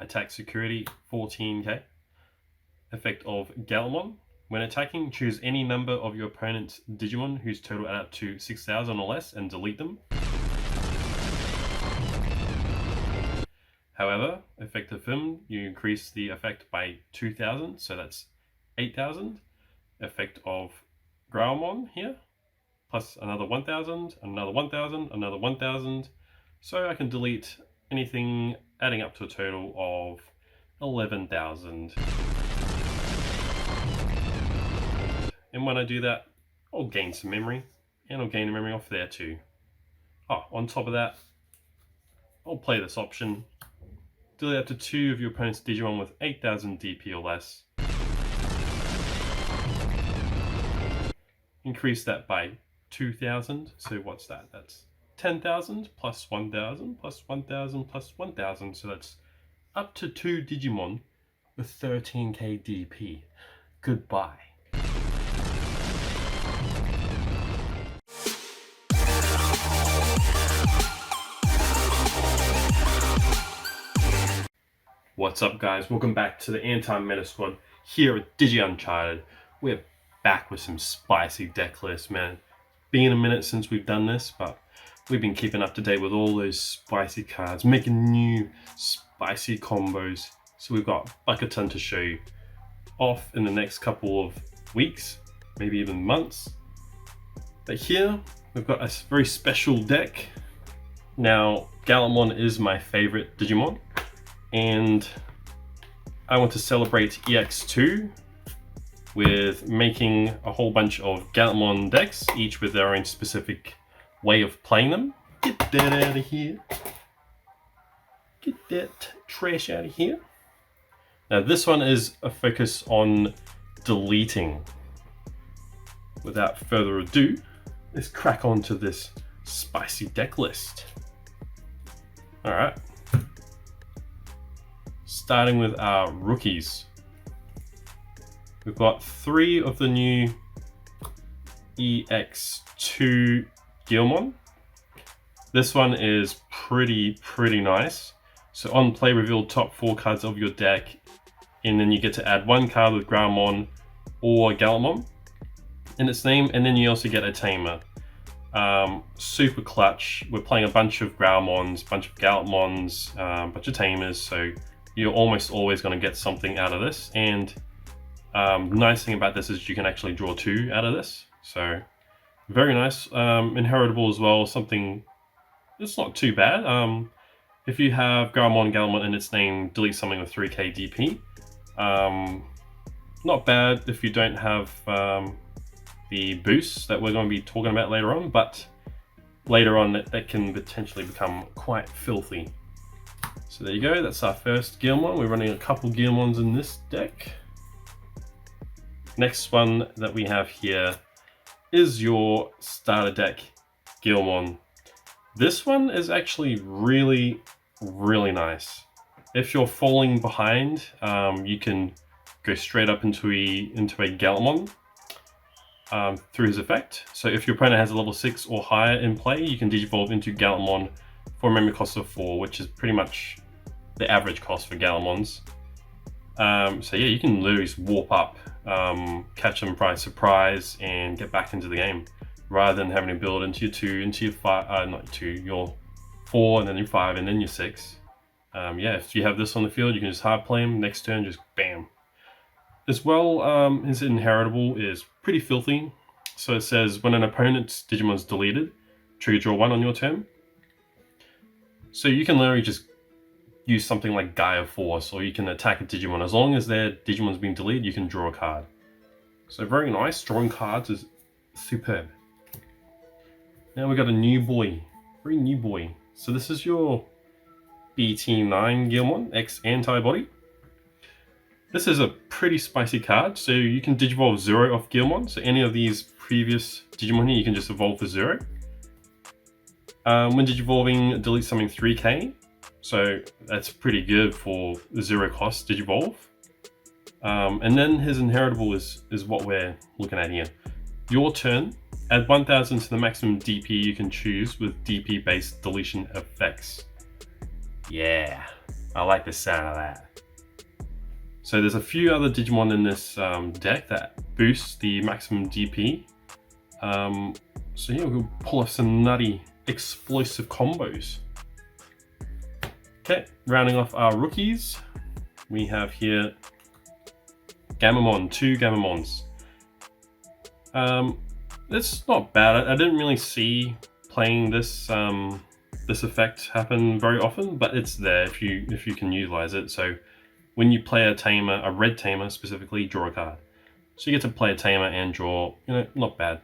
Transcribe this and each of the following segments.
Attack security 14k. Effect of Gallantmon. When attacking, choose any number of your opponent's Digimon whose total add up to 6,000 or less and delete them. However, effective him, you increase the effect by 2,000, so that's 8,000. Effect of Gallantmon here, plus another 1,000, another 1,000, another 1,000. So I can delete anything adding up to a total of 11,000. And when I do that, I'll gain some memory, and I'll gain a memory off there too. Oh, on top of that, I'll play this option. Delete up to 2 of your opponent's Digimon with 8,000 DP or less. Increase that by 2,000, so what's that? That's 10,000 plus 1,000 plus 1,000 plus 1,000, so that's up to 2 Digimon with 13k DP. Goodbye. What's up guys, welcome back to the Anti-Meta Squad here at DigiUncharted. We're back with some spicy deck lists, man. Been a minute since we've done this, but we've been keeping up to date with all those spicy cards, making new spicy combos. So we've got like a ton to show you off in the next couple of weeks, maybe even months. But here, we've got a very special deck. Now, Gallantmon is my favorite Digimon, and I want to celebrate EX2 with making a whole bunch of Gallantmon decks, each with their own specific way of playing them. Get that out of here. Get that trash out of here. Now this one is a focus on deleting. Without further ado, let's crack on to this spicy deck list. Alright. Starting with our rookies. We've got 3 of the new EX2 Gallantmon. This one is pretty nice. So on play, reveal top 4 cards of your deck, and then you get to add 1 card with Gallantmon or Gallantmon in its name, and then you also get a tamer. Super clutch. We're playing a bunch of Gallantmons, bunch of Gallantmons, bunch of tamers, so you're almost always going to get something out of this. And nice thing about this is you can actually draw 2 out of this, so very nice. Inheritable as well, something it's not too bad. If you have Gallantmon in its name, delete something with 3k DP. Not bad if you don't have the boosts that we're going to be talking about later on, but later on that can potentially become quite filthy. So there you go, that's our first Gallantmon. We're running a couple Gallantmons in this deck. Next one that we have here is your starter deck Gallantmon. This one is actually really nice. If you're falling behind, you can go straight up into a Gallantmon through his effect. So if your opponent has a level 6 or higher in play, you can Digivolve into Gallantmon for a memory cost of 4, which is pretty much the average cost for Gallantmons. So yeah, you can literally just warp up, catch them by surprise, and get back into the game, rather than having to build into your 2, into your 5, not 2, your 4, and then your 5, and then your 6. Yeah, if you have this on the field, you can just hard play him, next turn, just bam. As well, his inheritable is pretty filthy. So it says, when an opponent's Digimon is deleted, trigger draw 1 on your turn. So you can literally just use something like Gaia Force, or you can attack a Digimon. As long as their Digimon's been deleted, you can draw a card. So very nice. Drawing cards is superb. Now we've got a new boy. Very new boy. So this is your BT9 Gallantmon X Antibody. This is a pretty spicy card. So you can Digivolve 0 off Gallantmon. So any of these previous Digimon here, you can just evolve for 0. When Digivolving, delete something 3k. So that's pretty good for the 0 cost Digivolve. And then his inheritable is what we're looking at here. Your turn, add 1,000 to the maximum DP you can choose with DP based deletion effects. Yeah, I like the sound of that. So there's a few other Digimon in this deck that boost the maximum DP. So yeah, we'll pull off some nutty explosive combos. Okay, rounding off our rookies, we have here Gallantmon, 2 Gallantmons. It's not bad. I didn't really see playing this this effect happen very often, but it's there if you can utilize it. So when you play a tamer, a red tamer specifically, draw a card. So you get to play a tamer and draw, not bad.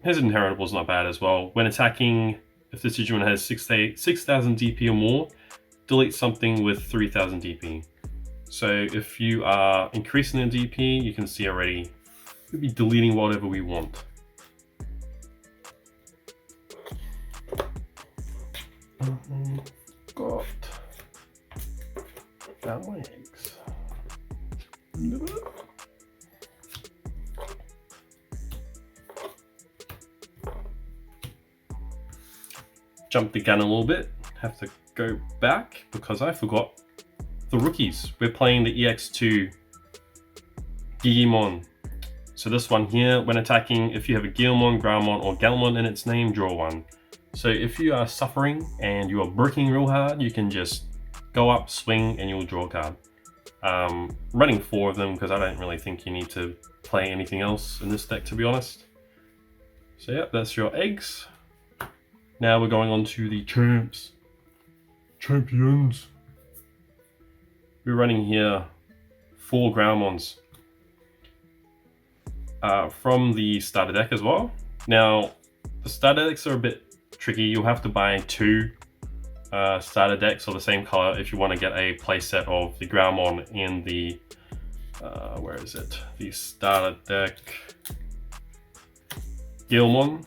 His inheritable is not bad as well. When attacking, if this Digimon has 6,000 DP or more, delete something with 3,000 DP. So if you are increasing the DP, you can see already we'll be deleting whatever we want. Got found my eggs. Jump the gun a little bit. Have to go back because I forgot the rookies. We're playing the EX2 Digimon. So this one here, when attacking, if you have a Guilmon, Groundmon, or Gallantmon in its name, draw one. So if you are suffering and you are bricking real hard, you can just go up, swing, and you'll draw a card. Running 4 of them because I don't really think you need to play anything else in this deck, to be honest. So yeah, that's your eggs. Now we're going on to the champions. We're running here 4 Groundmons from the starter deck as well. Now, the starter decks are a bit tricky. You'll have to buy 2 starter decks of the same color if you want to get a playset of the Groundmon and the where is it? The starter deck Guilmon.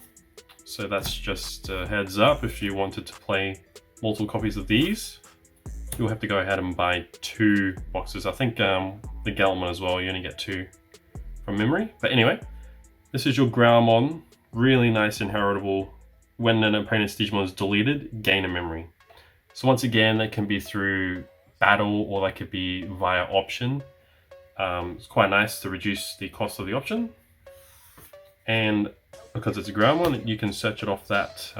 So that's just a heads up. If you wanted to play multiple copies of these, you'll have to go ahead and buy 2 boxes. I think the Gallantmon as well, you only get 2 from memory. But anyway, this is your Groundmon. Really nice inheritable. When an opponent's Digimon is deleted, gain a memory. So once again, that can be through battle or that could be via option. It's quite nice to reduce the cost of the option. And because it's a Groundmon, you can search it off that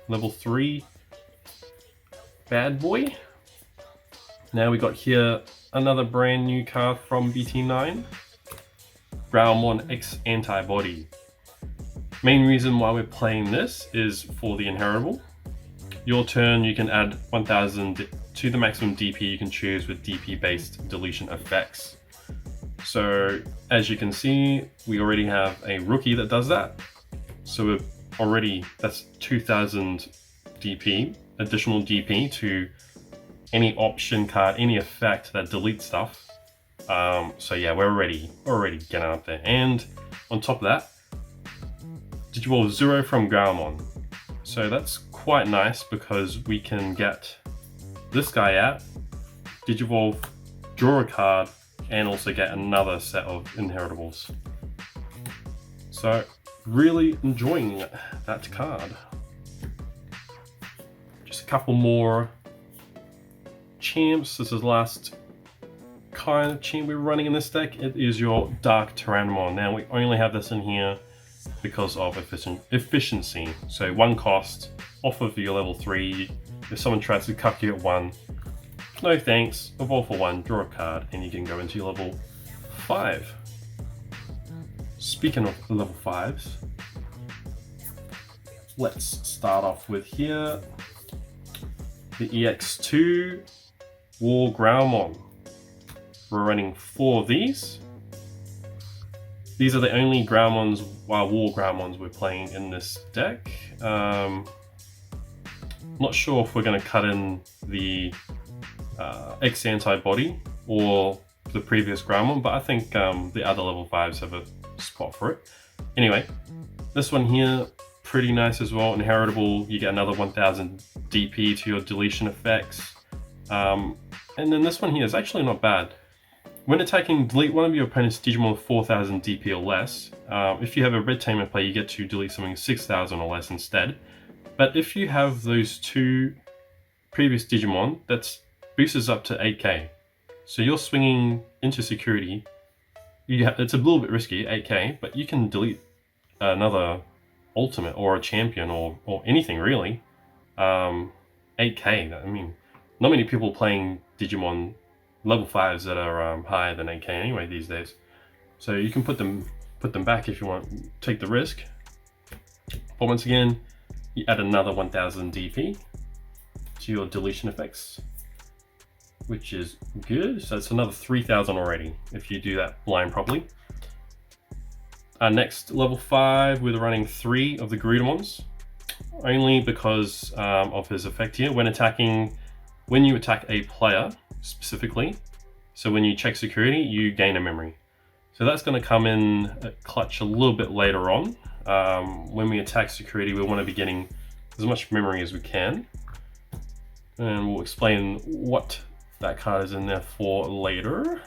level 3 bad boy. Now we got here another brand new card from BT9. Groundmon X Antibody. Main reason why we're playing this is for the inheritable. Your turn, you can add 1000 to the maximum DP you can choose with DP based deletion effects. So as you can see, we already have a rookie that does that. So we're already, that's 2000 DP, additional DP to any option card, any effect that deletes stuff. So yeah, we're already getting out there. And on top of that, Digivolve 0 from Gallantmon. So that's quite nice because we can get this guy out, Digivolve, draw a card, and also get another set of inheritables. So really enjoying that card. Just a couple more champs. This is the last kind of champ we're running in this deck. It is your Dark Tyranimo. Now we only have this in here because of efficiency. So 1 cost off of your level 3. If someone tries to cuck you at 1, no thanks, evolve for 1, draw a card, and you can go into your level 5. Speaking of level 5s, let's start off with here the EX2 War Groundmon. We're running 4 of these. These are the only Groundmons, War Groundmons we're playing in this deck. Not sure if we're going to cut in the X Antibody or the previous Groundmon, but I think the other level 5s have a spot for it. Anyway, this one here, pretty nice as well. Inheritable, you get another 1000 DP to your deletion effects. And then this one here is actually not bad. When attacking, delete one of your opponent's Digimon with 4000 DP or less. If you have a red tamer play, you get to delete something 6000 or less instead. But if you have those 2 previous Digimon, that's boosters up to 8k. So you're swinging into security. It's a little bit risky, 8k, but you can delete another ultimate or a champion or anything really. 8k, I mean, not many people playing Digimon level 5s that are higher than 8k anyway these days. So you can put them back if you want, take the risk. But once again, you add another 1000 DP to your deletion effects, which is good. So it's another 3000 already if you do that blind properly. Our next level 5, we're running 3 of the Garudamons, only because of his effect here. When you attack a player specifically, so when you check security, you gain a memory. So that's going to come in clutch a little bit later on. When we attack security, we want to be getting as much memory as we can. And we'll explain what that card is in there for later.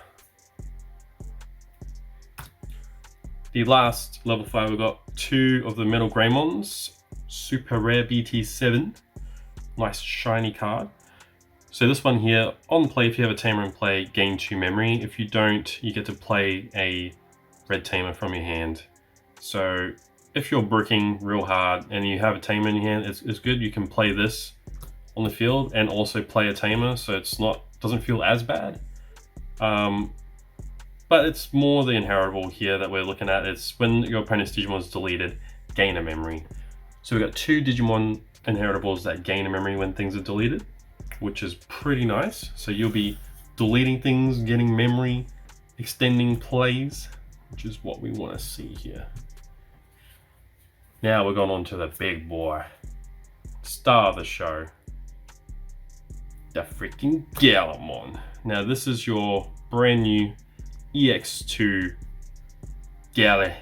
The last level 5, we've got 2 of the Metal Greymons, super rare BT9, nice shiny card. So this one here, on play, if you have a tamer in play, gain 2 memory. If you don't, you get to play a red tamer from your hand. So if you're bricking real hard and you have a tamer in your hand, it's good. You can play this on the field and also play a tamer, so doesn't feel as bad. But it's more the inheritable here that we're looking at. It's when your opponent's Digimon is deleted, gain a memory. So we've got 2 Digimon inheritables that gain a memory when things are deleted, which is pretty nice. So you'll be deleting things, getting memory, extending plays, which is what we want to see here. Now we're going on to the big boy, star of the show, the freaking Gallantmon. Now this is your brand new EX2 Galley,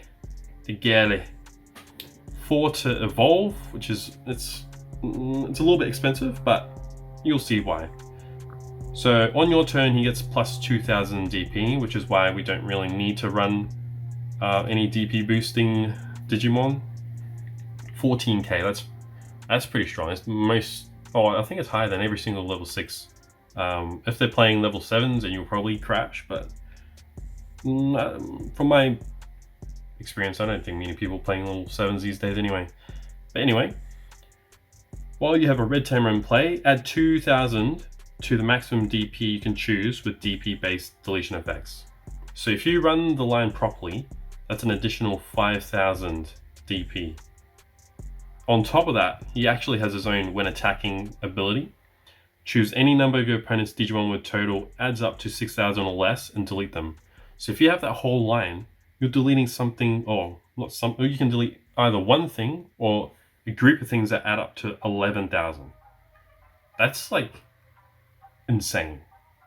the Galley. 4 to evolve, which is it's a little bit expensive, but you'll see why. So on your turn, he gets plus 2000 DP, which is why we don't really need to run any DP boosting Digimon. 14k, that's pretty strong. It's I think it's higher than every single level 6. If they're playing level 7s, then you'll probably crash, but from my experience, I don't think many people playing level 7s these days anyway. But anyway, while you have a red tamer in play, add 2000 to the maximum DP you can choose with DP based deletion effects. So if you run the line properly, that's an additional 5000 DP. On top of that, he actually has his own when attacking ability. Choose any number of your opponent's Digimon with total adds up to 6000 or less and delete them. So if you have that whole line, you're deleting something, or you can delete either one thing or a group of things that add up to 11,000. That's like insane.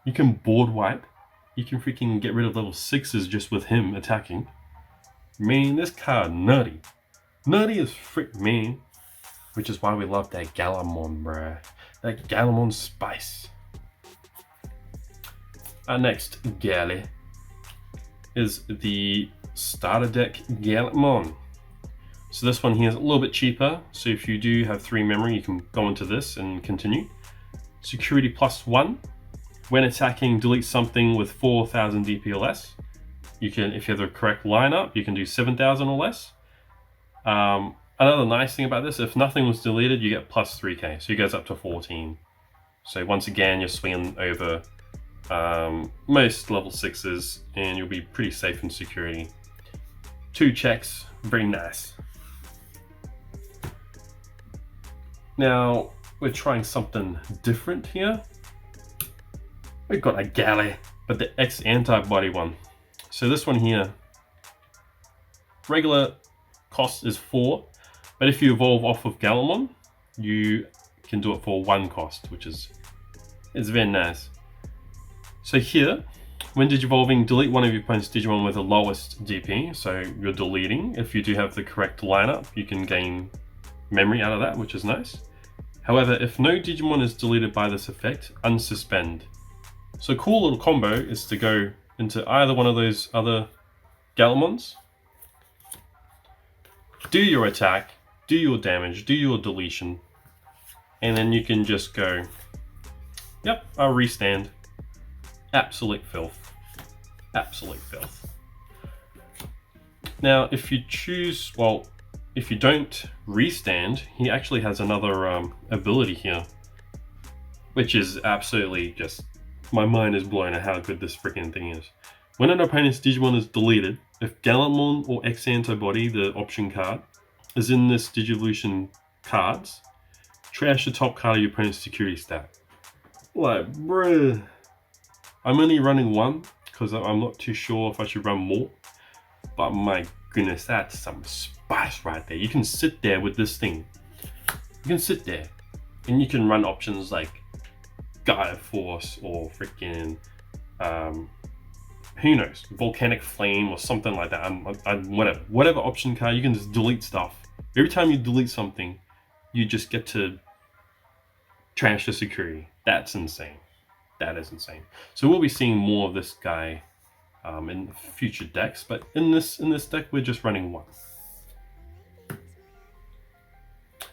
You can board wipe. You can freaking get rid of level 6s just with him attacking. Man, this card nutty. Nutty as frick, man. Which is why we love that Gallantmon, bruh. That Gallantmon spice. Our next Galley is the starter deck Gallantmon. So this one here is a little bit cheaper. So if you do have 3 memory, you can go into this and continue. Security +1. When attacking, delete something with 4000 DP or less. You can, if you have the correct lineup, you can do 7000 or less. Another nice thing about this, if nothing was deleted, you get +3k, so you goes up to 14. So once again, you're swinging over most level 6s, and you'll be pretty safe in security. 2 checks, very nice. Now, we're trying something different here. We've got a Galley, but the X-Antibody one. So this one here, regular cost is 4, but if you evolve off of Gallantmon, you can do it for 1 cost, which is very nice. So here, when digivolving, delete one of your opponent's Digimon with the lowest DP, so you're deleting. If you do have the correct lineup, you can gain memory out of that, which is nice. However, if no Digimon is deleted by this effect, unsuspend. So a cool little combo is to go into either one of those other Gallantmons, do your attack, do your damage, do your deletion, and then you can just go Yep, I'll restand. Absolute filth. Absolute filth. Now, if you choose, well, if you don't restand, he actually has another ability here, which is absolutely just, my mind is blown at how good this freaking thing is. When an opponent's Digimon is deleted, if Gallantmon or X-Antibody, the option card, is in this Digivolution cards, trash the top card of your opponent's security stack. Like, bruh. I'm only running one because I'm not too sure if I should run more. But my goodness, that's some spice right there. You can sit there with this thing. You can sit there and you can run options like Gaia Force or freaking, who knows, Volcanic Flame or something like that. Whatever option card, you can just delete stuff. Every time you delete something, you just get to trash the security. That's insane. That is insane. So we'll be seeing more of this guy in future decks, but in this deck we're just running one.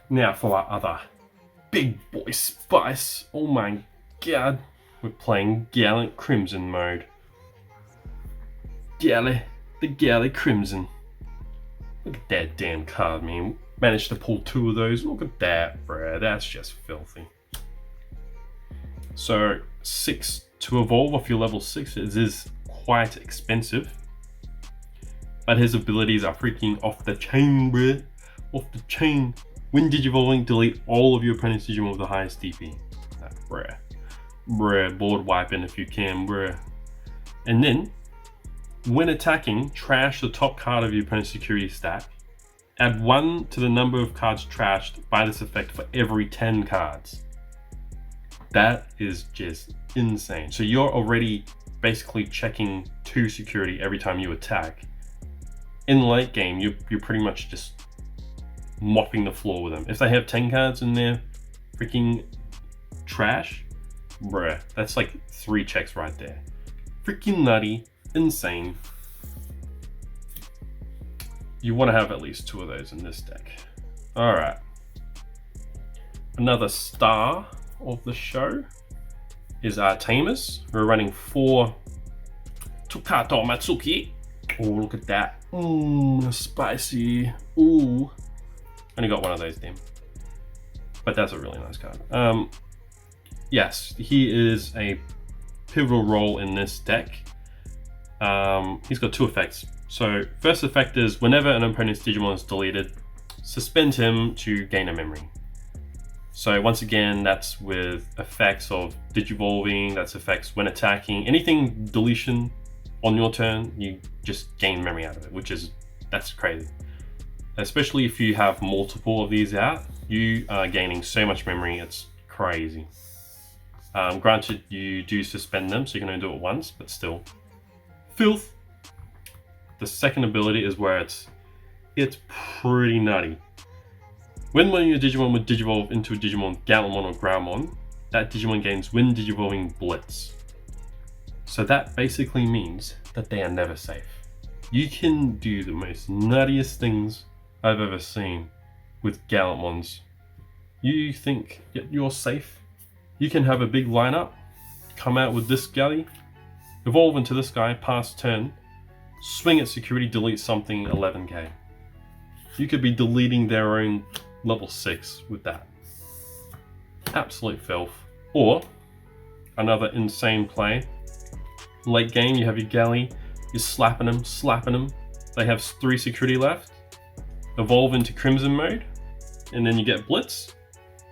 Now for our other big boy spice. Oh my god, we're playing Gallant Crimson mode. The Galley Crimson. Look at that damn card, man. Managed to pull 2 of those. Look at that, bruh. That's just filthy. So 6 to evolve if you're level 6. It is quite expensive, but his abilities are freaking off the chain, bruh. Off the chain. When Digivolving, delete all of your opponent's Digimon with the highest DP. Bruh, board wiping if you can, bruh. And then, when attacking, trash the top card of your opponent's security stack. Add 1 to the number of cards trashed by this effect for every 10 cards. That is just insane. So you're already basically checking 2 security every time you attack. In the late game, you're pretty much just mopping the floor with them. If they have 10 cards in their freaking trash, bruh, that's like 3 checks right there. Freaking nutty, insane. You want to have at least 2 of those in this deck. Alright. Another star of the show is our Tamers. We're running 4 Tukato Matsuki. Oh, look at that. Spicy. Ooh. Only got 1 of those, damn. But that's a really nice card. Yes, he is a pivotal role in this deck. He's got 2 effects. So first effect is whenever an opponent's Digimon is deleted, suspend him to gain a memory. So once again, that's with effects of Digivolving, that's effects when attacking. Anything deletion on your turn, you just gain memory out of it, that's crazy. Especially if you have multiple of these out, you are gaining so much memory, it's crazy. Granted, you do suspend them, so you can only do it once, but still. Filth. The second ability is where it's pretty nutty. When one of your Digimon would Digivolve into a Digimon Gallantmon or Groundmon, that Digimon gains when Digivolving Blitz. So that basically means that they are never safe. You can do the most nuttiest things I've ever seen with Gallantmons. You think you're safe? You can have a big lineup, come out with this Galley, evolve into this guy, pass turn, swing at security, delete something 11k. You could be deleting their own level 6 with that. Absolute filth. Or, another insane play. Late game, you have your Galley, you're slapping them. They have 3 security left. Evolve into Crimson mode, and then you get Blitz.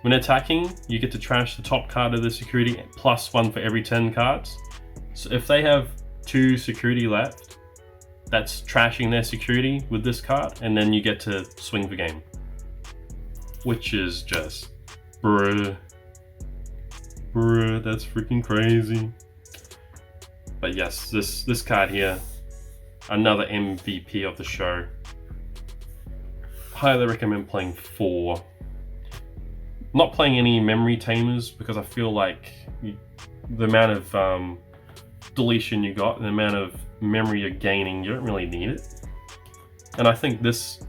When attacking, you get to trash the top card of the security, +1 for every 10 cards. So if they have 2 security left, that's trashing their security with this card, and then you get to swing the game. Which is just, bruh, that's freaking crazy. But yes, this card here, another MVP of the show. Highly recommend playing 4. Not playing any memory tamers because I feel like the amount of deletion you got, the amount of memory you're gaining, you don't really need it. And I think this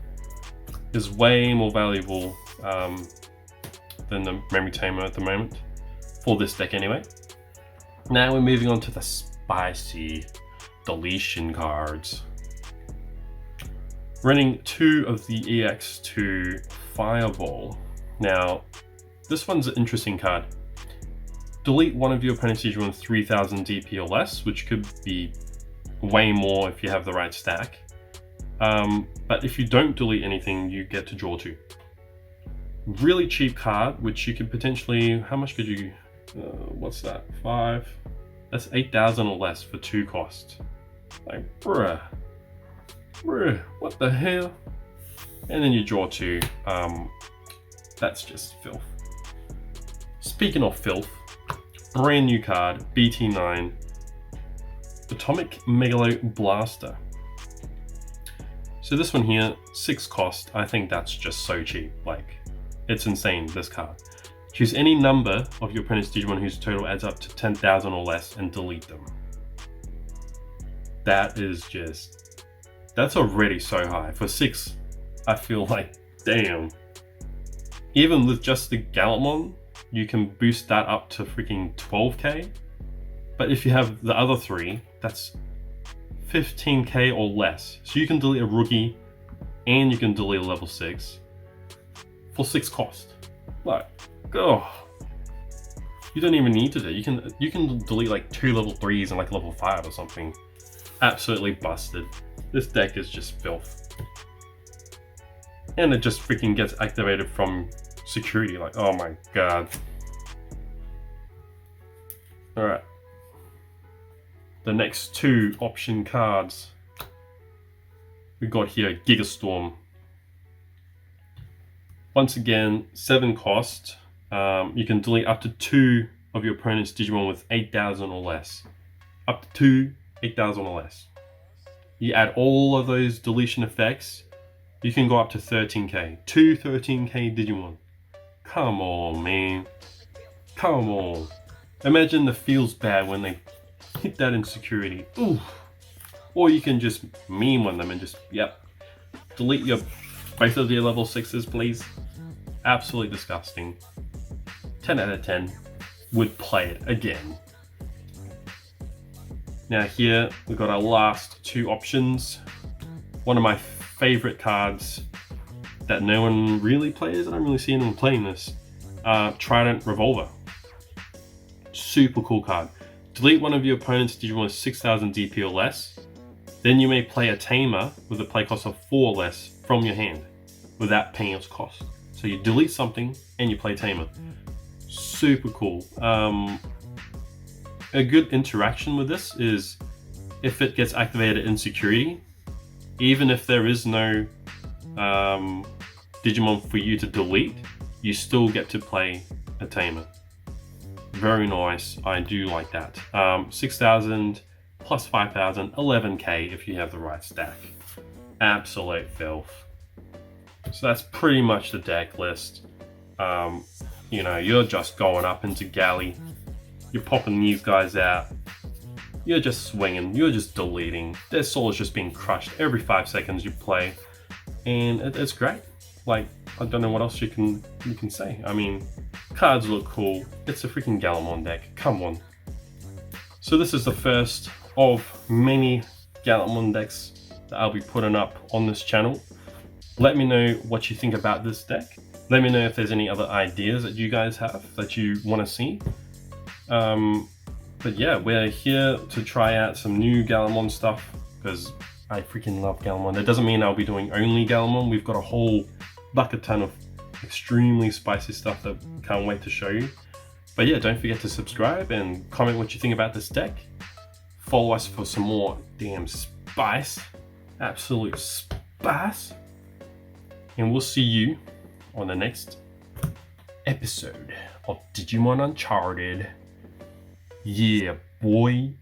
is way more valuable than the memory tamer at the moment. for this deck anyway. Now we're moving on to the spicy deletion cards. Running 2 of the EX2 Fireball. Now, this one's an interesting card. Delete one of your opponent's Digimon 3000 DP or less, which could be way more if you have the right stack. But if you don't delete anything, you get to draw 2. Really cheap card, which you could potentially, how much could you, what's that, 5? That's 8,000 or less for 2 cost. Like, bruh, what the hell? And then you draw 2. That's just filth. Speaking of filth, brand new card, BT9, Atomic Megalo Blaster. So this one here, 6 cost, I think that's just so cheap. Like, it's insane, this card. Choose any number of your opponent's Digimon whose total adds up to 10,000 or less and delete them. That is just, that's already so high. For 6, I feel like, damn. Even with just the Gallantmon, you can boost that up to freaking 12k. But if you have the other 3, that's 15k or less. So you can delete a rookie and you can delete a level 6 for 6 cost. Like, oh, you don't even need to do. You can delete like 2 level 3s and like level 5 or something. Absolutely busted. This deck is just filth. And it just freaking gets activated from security. Like, oh my god. Alright. The next 2 option cards we got here, Gigastorm. Once again, 7 cost. You can delete up to 2 of your opponent's Digimon with 8,000 or less. Up to 2, 8,000 or less. You add all of those deletion effects, you can go up to 13k. 2 13k Digimon. Come on, man. Come on. Imagine the feels bad when they hit that in security. Ooh. Or you can just meme on them and just, yep, delete your both of your level 6s, please. Absolutely disgusting. 10 out of 10. Would play it again. Now here we've got our last 2 options. One of my favorite cards that no one really plays. I don't really see anyone playing this. Trident Revolver. Super cool card. Delete one of your opponent's Digimon with 6,000 DP or less. Then you may play a Tamer with a play cost of 4 or less from your hand without paying its cost. So you delete something and you play Tamer. Super cool. A good interaction with this is if it gets activated in security, even if there is no Digimon for you to delete, you still get to play a Tamer. Very nice. I do like that. 6,000 plus 5,000, 11k if you have the right stack. Absolute filth. So that's pretty much the deck list. You know, you're just going up into Galley. You're popping these guys out. You're just swinging. You're just deleting. Their soul is just being crushed every 5 seconds you play. And it's great. Like, I don't know what else you can say. I mean, cards look cool. It's a freaking Gallantmon deck. Come on. So this is the first of many Gallantmon decks that I'll be putting up on this channel. Let me know what you think about this deck. Let me know if there's any other ideas that you guys have that you want to see. But yeah, we're here to try out some new Gallantmon stuff because I freaking love Gallantmon. That doesn't mean I'll be doing only Gallantmon. We've got a whole bucket ton of extremely spicy stuff that can't wait to show you. But yeah, don't forget to subscribe and comment what you think about this deck. Follow us for some more damn spice. Absolute spice. And we'll see you on the next episode of Digimon Uncharted. Yeah, boy.